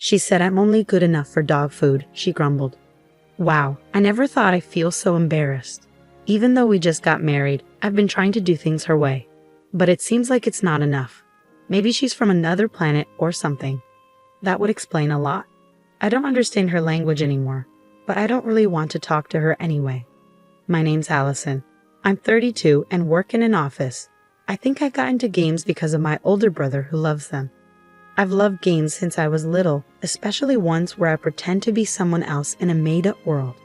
She said I'm only good enough for dog food, she grumbled. Wow, I never thought I'd feel so embarrassed. Even though we just got married, I've been trying to do things her way. But it seems like it's not enough. Maybe she's from another planet or something. That would explain a lot. I don't understand her language anymore, but I don't really want to talk to her anyway. My name's Allison. I'm 32 and work in an office. I think I got into games because of my older brother who loves them. I've loved games since I was little, especially ones where I pretend to be someone else in a made-up world.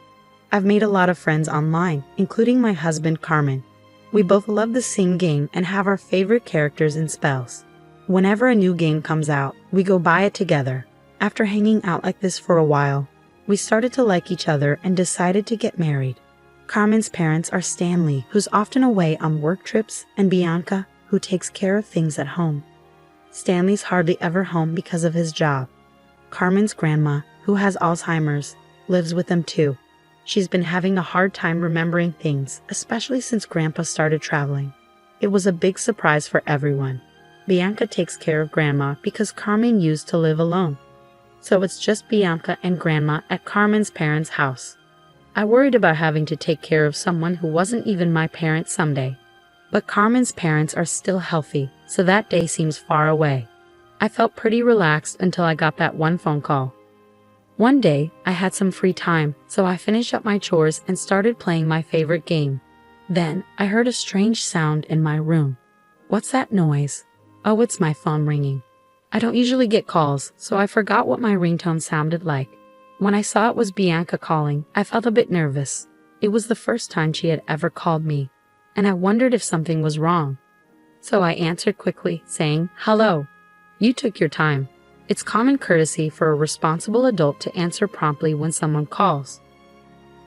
I've made a lot of friends online, including my husband Carmen. We both love the same game and have our favorite characters and spells. Whenever a new game comes out, we go buy it together. After hanging out like this for a while, we started to like each other and decided to get married. Carmen's parents are Stanley, who's often away on work trips, and Bianca, who takes care of things at home. Stanley's hardly ever home because of his job. Carmen's grandma, who has Alzheimer's, lives with them too. She's been having a hard time remembering things, especially since Grandpa started traveling. It was a big surprise for everyone. Bianca takes care of Grandma because Carmen used to live alone. So it's just Bianca and Grandma at Carmen's parents' house. I worried about having to take care of someone who wasn't even my parent someday. But Carmen's parents are still healthy, so that day seems far away. I felt pretty relaxed until I got that one phone call. One day, I had some free time, so I finished up my chores and started playing my favorite game. Then, I heard a strange sound in my room. What's that noise? Oh, it's my phone ringing. I don't usually get calls, so I forgot what my ringtone sounded like. When I saw it was Bianca calling, I felt a bit nervous. It was the first time she had ever called me, and I wondered if something was wrong. So I answered quickly, saying, "Hello. You took your time. It's common courtesy for a responsible adult to answer promptly when someone calls."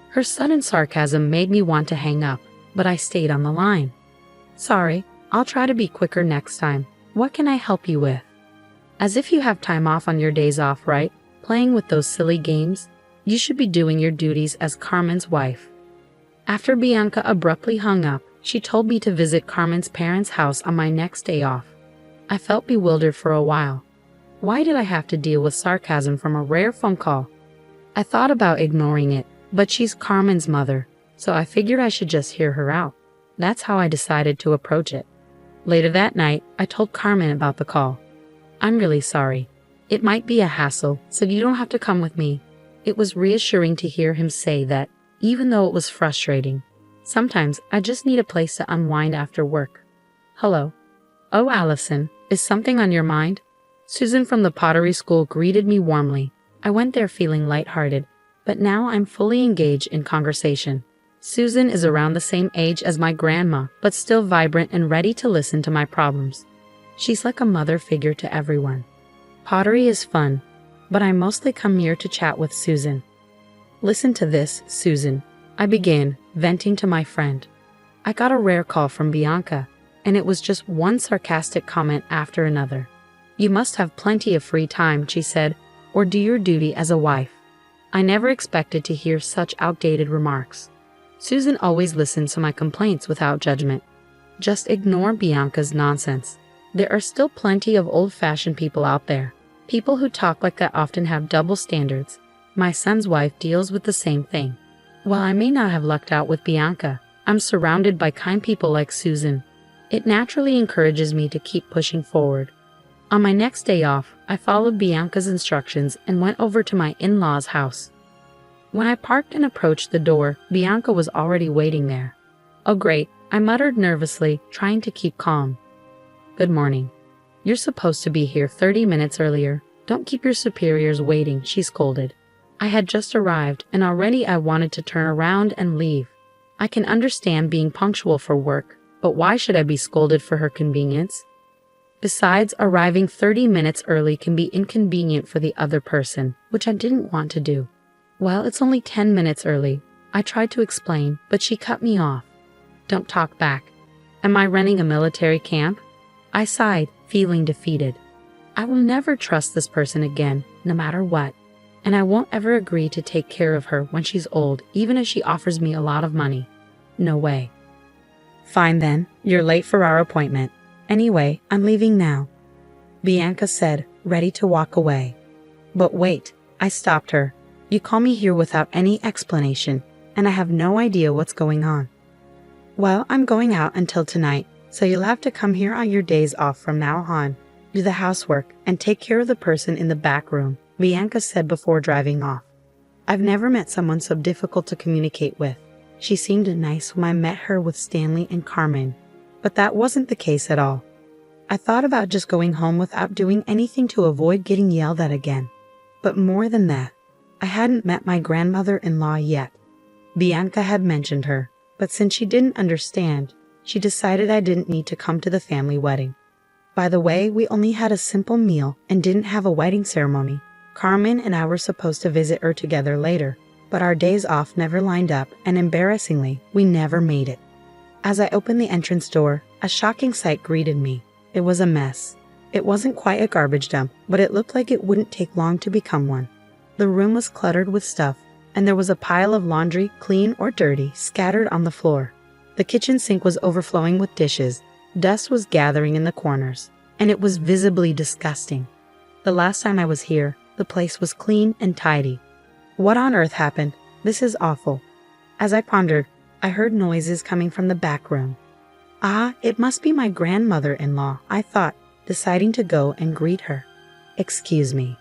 Her sudden sarcasm made me want to hang up, but I stayed on the line. "Sorry, I'll try to be quicker next time. What can I help you with?" As if you have time off on your days off, right? Playing with those silly games? You should be doing your duties as Carmen's wife. After Bianca abruptly hung up, she told me to visit Carmen's parents' house on my next day off. I felt bewildered for a while. Why did I have to deal with sarcasm from a rare phone call? I thought about ignoring it, but she's Carmen's mother, so I figured I should just hear her out. That's how I decided to approach it. Later that night, I told Carmen about the call. "I'm really sorry. It might be a hassle, so you don't have to come with me." It was reassuring to hear him say that, even though it was frustrating. Sometimes I just need a place to unwind after work. "Hello." "Oh, Allison, is something on your mind?" Susan from the pottery school greeted me warmly. I went there feeling lighthearted, but now I'm fully engaged in conversation. Susan is around the same age as my grandma, but still vibrant and ready to listen to my problems. She's like a mother figure to everyone. Pottery is fun, but I mostly come here to chat with Susan. "Listen to this, Susan," I began, venting to my friend. I got a rare call from Bianca, and it was just one sarcastic comment after another. "You must have plenty of free time," she said, "or do your duty as a wife." I never expected to hear such outdated remarks. Susan always listens to my complaints without judgment. Just ignore Bianca's nonsense. There are still plenty of old-fashioned people out there. People who talk like that often have double standards. My son's wife deals with the same thing. While I may not have lucked out with Bianca, I'm surrounded by kind people like Susan. It naturally encourages me to keep pushing forward. On my next day off, I followed Bianca's instructions and went over to my in-laws' house. When I parked and approached the door, Bianca was already waiting there. "Oh great," I muttered nervously, trying to keep calm. "Good morning. You're supposed to be here 30 minutes earlier. Don't keep your superiors waiting," she scolded. I had just arrived, and already I wanted to turn around and leave. I can understand being punctual for work, but why should I be scolded for her convenience? Besides, arriving 30 minutes early can be inconvenient for the other person, which I didn't want to do. "Well, it's only 10 minutes early," I tried to explain, but she cut me off. "Don't talk back. Am I running a military camp?" I sighed, feeling defeated. I will never trust this person again, no matter what. And I won't ever agree to take care of her when she's old, even if she offers me a lot of money. No way. "Fine then, you're late for our appointment. Anyway, I'm leaving now," Bianca said, ready to walk away. But wait, I stopped her. You call me here without any explanation, and I have no idea what's going on. Well, I'm going out until tonight, so you'll have to come here on your days off from now on, do the housework, and take care of the person in the back room, Bianca said before driving off. I've never met someone so difficult to communicate with. She seemed nice when I met her with Stanley and Carmen, but that wasn't the case at all. I thought about just going home without doing anything to avoid getting yelled at again. But more than that, I hadn't met my grandmother-in-law yet. Bianca had mentioned her, but since she didn't understand, she decided I didn't need to come to the family wedding. By the way, we only had a simple meal and didn't have a wedding ceremony. Carmen and I were supposed to visit her together later, but our days off never lined up, and embarrassingly, we never made it. As I opened the entrance door, a shocking sight greeted me. It was a mess. It wasn't quite a garbage dump, but it looked like it wouldn't take long to become one. The room was cluttered with stuff, and there was a pile of laundry, clean or dirty, scattered on the floor. The kitchen sink was overflowing with dishes. Dust was gathering in the corners, and it was visibly disgusting. The last time I was here, the place was clean and tidy. What on earth happened? This is awful. As I pondered, I heard noises coming from the back room. Ah, it must be my grandmother-in-law, I thought, deciding to go and greet her. Excuse me.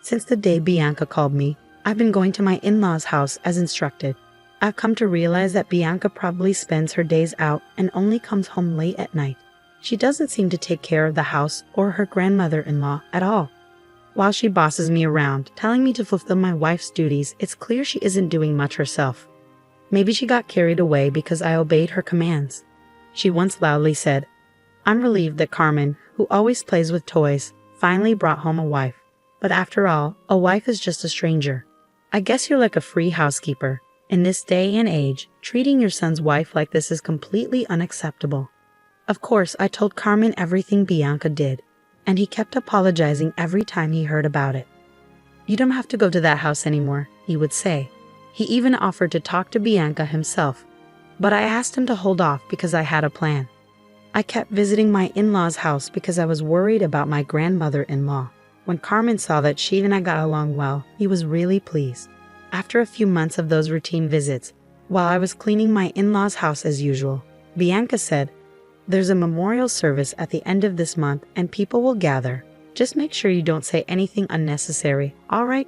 Since the day Bianca called me, I've been going to my in-laws' house as instructed. I've come to realize that Bianca probably spends her days out and only comes home late at night. She doesn't seem to take care of the house or her grandmother-in-law at all. While she bosses me around, telling me to fulfill my wife's duties, it's clear she isn't doing much herself. Maybe she got carried away because I obeyed her commands. She once loudly said, I'm relieved that Carmen, who always plays with toys, finally brought home a wife. But after all, a wife is just a stranger. I guess you're like a free housekeeper. In this day and age, treating your son's wife like this is completely unacceptable. Of course, I told Carmen everything Bianca did, and he kept apologizing every time he heard about it. You don't have to go to that house anymore, he would say. He even offered to talk to Bianca himself, but I asked him to hold off because I had a plan. I kept visiting my in-laws' house because I was worried about my grandmother-in-law. When Carmen saw that she and I got along well, he was really pleased. After a few months of those routine visits, while I was cleaning my in-laws' house as usual, Bianca said, There's a memorial service at the end of this month and people will gather. Just make sure you don't say anything unnecessary, all right?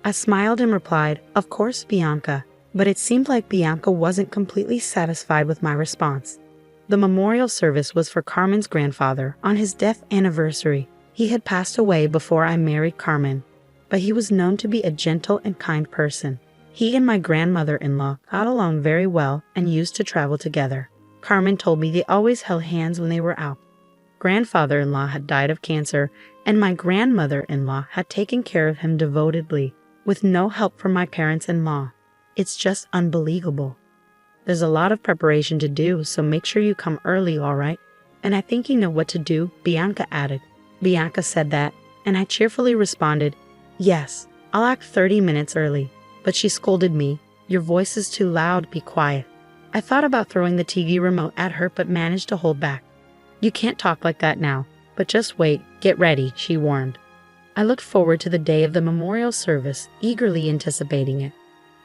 I smiled and replied, Of course, Bianca. But it seemed like Bianca wasn't completely satisfied with my response. The memorial service was for Carmen's grandfather on his death anniversary. He had passed away before I married Carmen, but he was known to be a gentle and kind person. He and my grandmother-in-law got along very well and used to travel together. Carmen told me they always held hands when they were out. Grandfather-in-law had died of cancer, and my grandmother-in-law had taken care of him devotedly, with no help from my parents-in-law. It's just unbelievable. There's a lot of preparation to do, so make sure you come early, all right? And I think you know what to do, Bianca added. Bianca said that, and I cheerfully responded, Yes, I'll act 30 minutes early. But she scolded me, Your voice is too loud, be quiet. I thought about throwing the TV remote at her but managed to hold back. You can't talk like that now, but just wait, get ready, she warned. I looked forward to the day of the memorial service, eagerly anticipating it.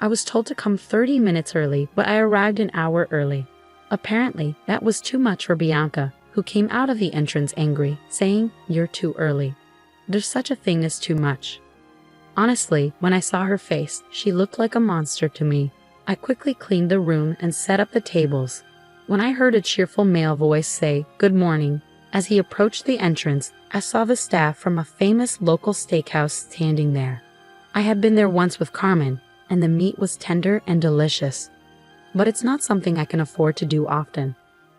I was told to come 30 minutes early, but I arrived an hour early. Apparently, that was too much for Bianca, who came out of the entrance angry, saying, You're too early. There's such a thing as too much. Honestly, when I saw her face, she looked like a monster to me. I quickly cleaned the room and set up the tables. When I heard a cheerful male voice say, Good morning, as he approached the entrance, I saw the staff from a famous local steakhouse standing there. I had been there once with Carmen, and the meat was tender and delicious. But it's not something I can afford to do often.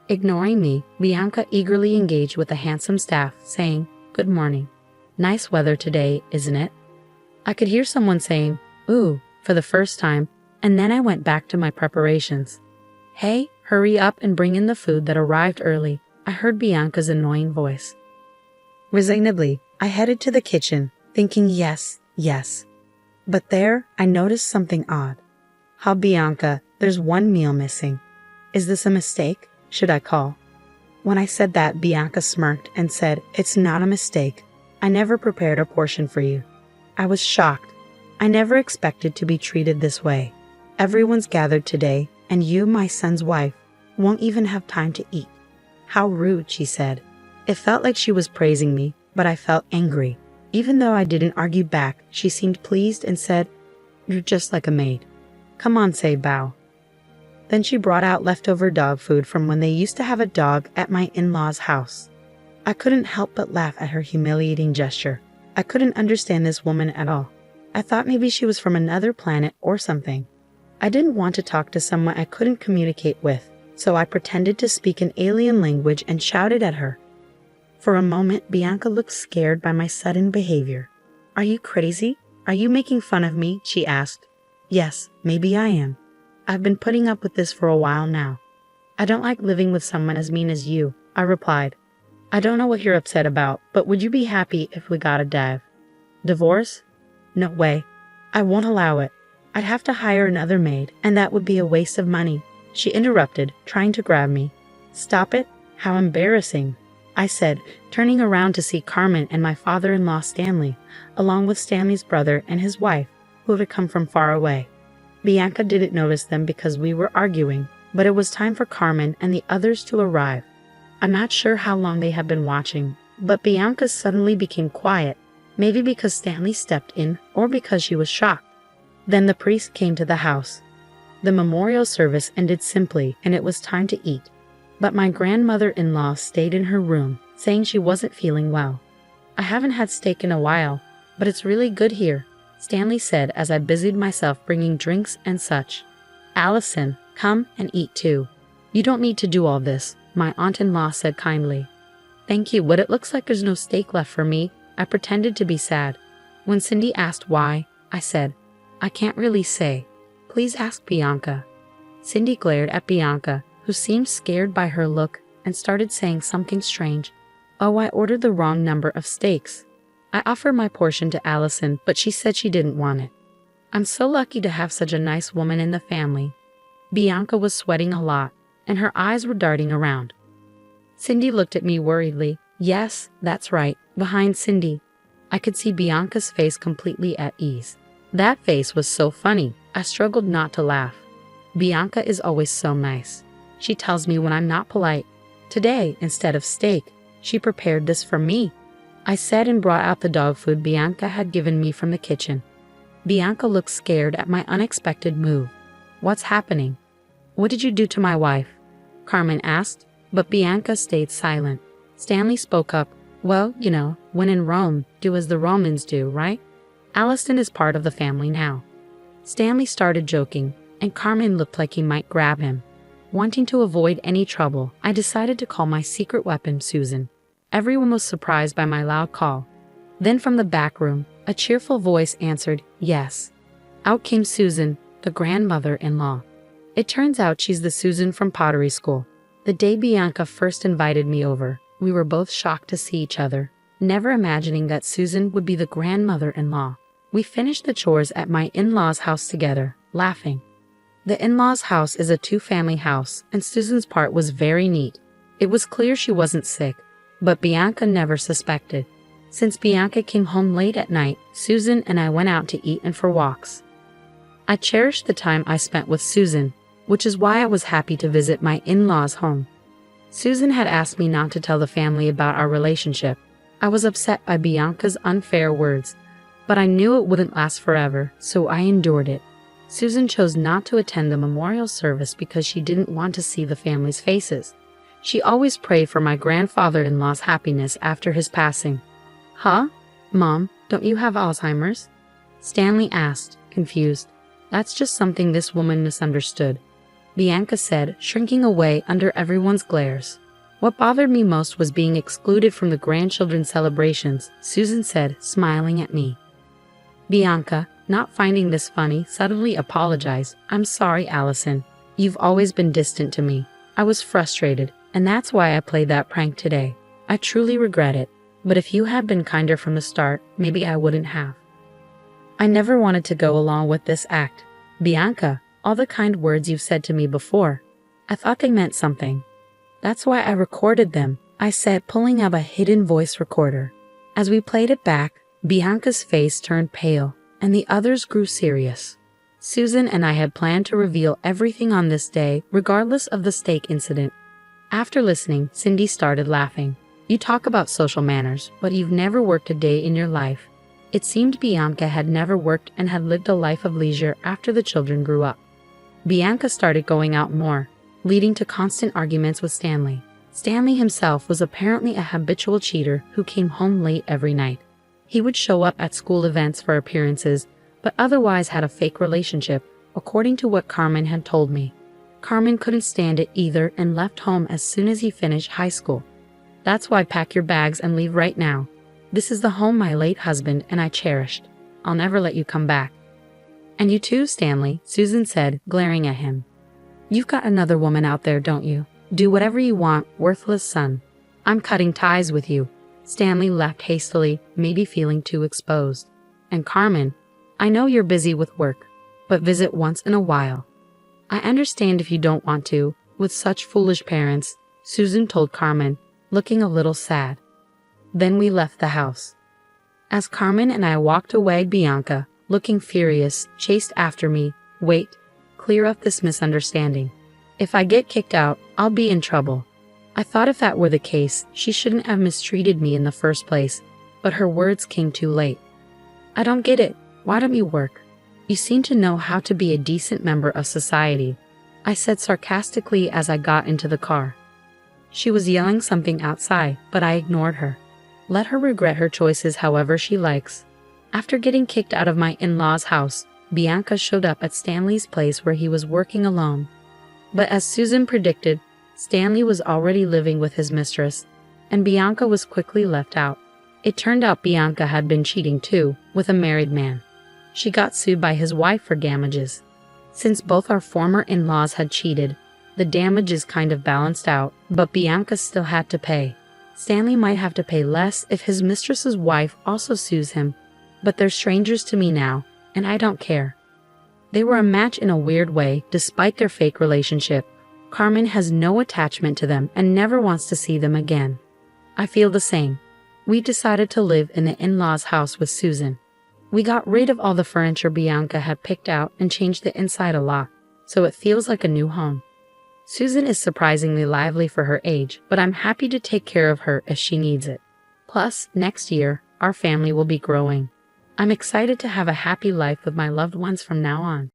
Ignoring me, Bianca eagerly engaged with the handsome staff, saying, Good morning. Nice weather today, isn't it? I could hear someone saying, Ooh, for the first time, and then I went back to my preparations. Hey, hurry up and bring in the food that arrived early, I heard Bianca's annoying voice. Resignedly, I headed to the kitchen, thinking yes. But there, I noticed something odd. How, Bianca, there's one meal missing. Is this a mistake? Should I call? When I said that, Bianca smirked and said, It's not a mistake. I never prepared a portion for you. I was shocked. I never expected to be treated this way. Everyone's gathered today, and you, my son's wife, won't even have time to eat. How rude, she said. It felt like she was praising me, but I felt angry. Even though I didn't argue back, she seemed pleased and said, "You're just like a maid. Come on, say bow." Then she brought out leftover dog food from when they used to have a dog at my in-laws' house. I couldn't help but laugh at her humiliating gesture. I couldn't understand this woman at all. I thought maybe she was from another planet or something. I didn't want to talk to someone I couldn't communicate with, so I pretended to speak an alien language and shouted at her. For a moment, Bianca looked scared by my sudden behavior. "Are you crazy? Are you making fun of me?" she asked. "Yes, maybe I am. I've been putting up with this for a while now. I don't like living with someone as mean as you," I replied. "I don't know what you're upset about, but would you be happy if we got a divorce? No way. I won't allow it. I'd have to hire another maid, and that would be a waste of money," she interrupted, trying to grab me. "Stop it? How embarrassing," I said, turning around to see Carmen and my father-in-law Stanley, along with Stanley's brother and his wife, who had come from far away. Bianca didn't notice them because we were arguing, but it was time for Carmen and the others to arrive. I'm not sure how long they had been watching, but Bianca suddenly became quiet, maybe because Stanley stepped in or because she was shocked. Then the priest came to the house. The memorial service ended simply, and it was time to eat. But my grandmother-in-law stayed in her room, saying she wasn't feeling well. "I haven't had steak in a while, but it's really good here," Stanley said as I busied myself bringing drinks and such. "Allison, come and eat too. You don't need to do all this," my aunt-in-law said kindly. "Thank you, but it looks like there's no steak left for me." I pretended to be sad. When Cindy asked why, I said, "I can't really say. Please ask Bianca." Cindy glared at Bianca, who seemed scared by her look, and started saying something strange. "Oh, I ordered the wrong number of steaks." I offered my portion to Allison, but she said she didn't want it. I'm so lucky to have such a nice woman in the family. Bianca was sweating a lot, and her eyes were darting around. Cindy looked at me worriedly. Yes, that's right, behind Cindy. I could see Bianca's face completely at ease. That face was so funny, I struggled not to laugh. Bianca is always so nice. She tells me when I'm not polite. Today, instead of steak, she prepared this for me. I said and brought out the dog food Bianca had given me from the kitchen. Bianca looked scared at my unexpected move. "What's happening? What did you do to my wife?" Carmen asked, but Bianca stayed silent. Stanley spoke up. "Well, you know, when in Rome, do as the Romans do, right? Allison is part of the family now." Stanley started joking, and Carmen looked like he might grab him. Wanting to avoid any trouble, I decided to call my secret weapon Susan. Everyone was surprised by my loud call. Then from the back room, a cheerful voice answered, "Yes." Out came Susan, the grandmother-in-law. It turns out she's the Susan from pottery school. The day Bianca first invited me over, we were both shocked to see each other, never imagining that Susan would be the grandmother-in-law. We finished the chores at my in-laws' house together, laughing. The in-laws' house is a two-family house, and Susan's part was very neat. It was clear she wasn't sick, but Bianca never suspected. Since Bianca came home late at night, Susan and I went out to eat and for walks. I cherished the time I spent with Susan, which is why I was happy to visit my in-laws' home. Susan had asked me not to tell the family about our relationship. I was upset by Bianca's unfair words, but I knew it wouldn't last forever, so I endured it. Susan chose not to attend the memorial service because she didn't want to see the family's faces. She always prayed for my grandfather-in-law's happiness after his passing. "Huh? Mom, don't you have Alzheimer's?" Stanley asked, confused. "That's just something this woman misunderstood," Bianca said, shrinking away under everyone's glares. "What bothered me most was being excluded from the grandchildren's celebrations," Susan said, smiling at me. Bianca, not finding this funny, suddenly apologized. "I'm sorry, Allison. You've always been distant to me. I was frustrated, and that's why I played that prank today. I truly regret it, but if you had been kinder from the start, maybe I wouldn't have." I never wanted to go along with this act. "Bianca, all the kind words you've said to me before, I thought they meant something. That's why I recorded them," I said, pulling out a hidden voice recorder. As we played it back, Bianca's face turned pale, and the others grew serious. Susan and I had planned to reveal everything on this day, regardless of the steak incident. After listening, Cindy started laughing. You talk about social manners, but you've never worked a day in your life. It seemed Bianca had never worked and had lived a life of leisure after the children grew up. Bianca started going out more, leading to constant arguments with Stanley. Stanley himself was apparently a habitual cheater who came home late every night. He would show up at school events for appearances, but otherwise had a fake relationship, according to what Carmen had told me. Carmen couldn't stand it either and left home as soon as he finished high school. That's why pack your bags and leave right now. This is the home my late husband and I cherished. I'll never let you come back. And you too, Stanley, Susan said, glaring at him. You've got another woman out there, don't you? Do whatever you want, worthless son. I'm cutting ties with you. Stanley left hastily, maybe feeling too exposed. And Carmen, I know you're busy with work, but visit once in a while. I understand if you don't want to, with such foolish parents, Susan told Carmen, looking a little sad. Then we left the house. As Carmen and I walked away, Bianca, looking furious, chased after me. Wait, clear up this misunderstanding. If I get kicked out, I'll be in trouble. I thought if that were the case, she shouldn't have mistreated me in the first place, but her words came too late. I don't get it. Why don't you work? You seem to know how to be a decent member of society, I said sarcastically as I got into the car. She was yelling something outside, but I ignored her. Let her regret her choices however she likes. After getting kicked out of my in-laws' house, Bianca showed up at Stanley's place where he was working alone. But as Susan predicted, Stanley was already living with his mistress, and Bianca was quickly left out. It turned out Bianca had been cheating too, with a married man. She got sued by his wife for damages. Since both our former in-laws had cheated, the damages kind of balanced out, but Bianca still had to pay. Stanley might have to pay less if his mistress's wife also sues him, but they're strangers to me now, and I don't care. They were a match in a weird way, despite their fake relationship. Carmen has no attachment to them and never wants to see them again. I feel the same. We decided to live in the in-laws' house with Susan. We got rid of all the furniture Bianca had picked out and changed the inside a lot, so it feels like a new home. Susan is surprisingly lively for her age, but I'm happy to take care of her if she needs it. Plus, next year, our family will be growing. I'm excited to have a happy life with my loved ones from now on.